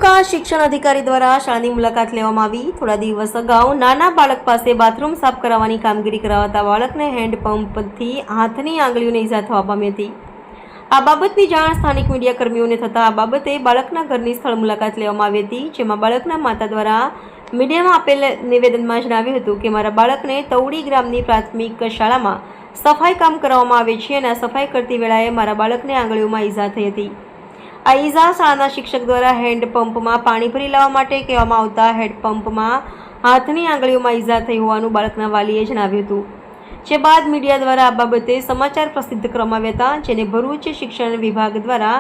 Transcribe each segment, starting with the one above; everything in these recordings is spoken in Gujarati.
તાલુકા શિક્ષણ અધિકારી દ્વારા શાળાની મુલાકાત લેવામાં આવી। થોડા દિવસ અગાઉ નાના બાળક પાસે બાથરૂમ સાફ કરાવવાની કામગીરી કરાવતા બાળકને હેન્ડપંપથી હાથની આંગળીઓને ઈજા થવા પામી હતી। આ બાબતની જાણ સ્થાનિક મીડિયા કર્મીઓને થતાં આ બાબતે બાળકના ઘરની સ્થળ મુલાકાત લેવામાં આવી હતી, જેમાં બાળકના માતા દ્વારા મીડિયામાં આપેલ નિવેદનમાં જણાવ્યું હતું કે મારા બાળકને તવડી ગ્રામની પ્રાથમિક શાળામાં સફાઈ કામ કરાવવામાં આવે છે અને આ સફાઈ કરતી વેળાએ મારા બાળકને આંગળીઓમાં ઈજા થઈ હતી। આ ઈજા શાળાના શિક્ષક દ્વારા હેન્ડપંપમાં પાણી ભરી લાવવા માટે કહેવામાં આવતા હેન્ડપંપમાં હાથની આંગળીઓમાં ઈજા થઈ હોવાનું બાળકના વાલીએ જણાવ્યું હતું, જે બાદ મીડિયા દ્વારા આ બાબતે સમાચાર પ્રસિદ્ધ કરવામાં આવ્યા હતા, જેને ભરૂચ શિક્ષણ વિભાગ દ્વારા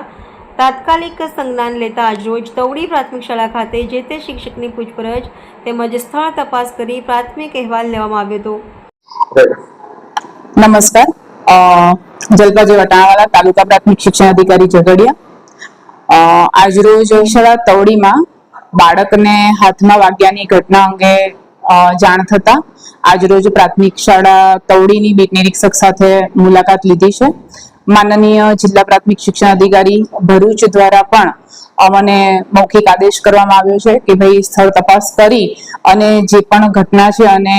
તાત્કાલિક સંજ્ઞાન લેતા આજરોજ તવડી પ્રાથમિક શાળા ખાતે જે તે શિક્ષકની પૂછપરછ તેમજ સ્થળ તપાસ કરી પ્રાથમિક અહેવાલ લેવામાં આવ્યો હતો। નમસ્કાર, જલપાજી વટાણાવાલા, તાલુકા પ્રાથમિક શિક્ષણ અધિકારી ઝઘડિયા। આજરોજ શાળા તવડીમાં બાળકને હાથમાં વાગ્યાની ઘટના અંગે જાણ થતા આજરોજ પ્રાથમિક શાળા તવડીની બીટ નિરીક્ષક સાથે મુલાકાત લીધી છે। માનનીય જિલ્લા પ્રાથમિક શિક્ષણ અધિકારી ભરૂચ દ્વારા પણ અમને મૌખિક આદેશ કરવામાં આવ્યો છે કે ભાઈ સ્થળ તપાસ કરી અને જે પણ ઘટના છે અને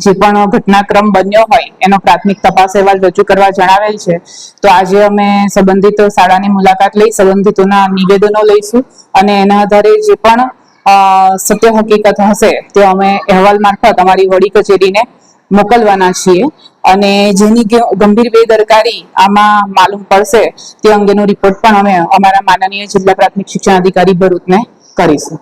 જે પણ ઘટનાક્રમ બન્યો હોય એનો પ્રાથમિક તપાસ અહેવાલ રજૂ કરવા જણાવેલ છે। તો આજે અમે સંબંધિત શાળાની મુલાકાત લઈ સંબંધિતોના નિવેદનો લઈશું અને એના આધારે જે પણ સત્ય હકીકત હશે તે અમે અહેવાલ મારફત અમારી વડી કચેરીને મોકલવાના છીએ અને જેની ગંભીર બેદરકારી આમાં માલુમ પડશે તે અંગેનો રિપોર્ટ પણ અમે અમારા માનનીય જિલ્લા પ્રાથમિક શિક્ષણ અધિકારી ભરૂચને કરીશું।